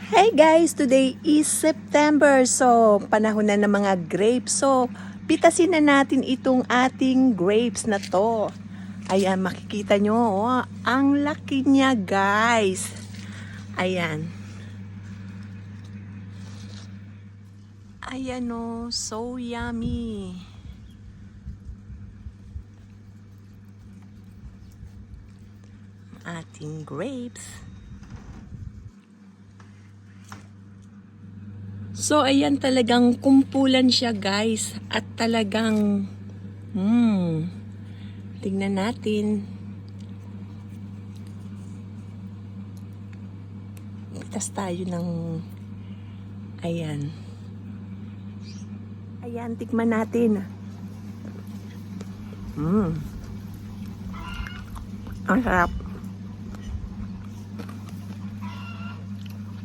Hey guys, today is September. So, panahon na ng mga grapes. So, pitasin na natin itong ating grapes na to. Ayan, makikita nyo, oh, ang laki niya guys. Ayan. Ayan oh, so yummy. Ating grapes. So, ayan talagang kumpulan siya guys. At talagang, tingnan natin. Pitas tayo ng, ayan. Ayan, tikman natin. Ang sarap.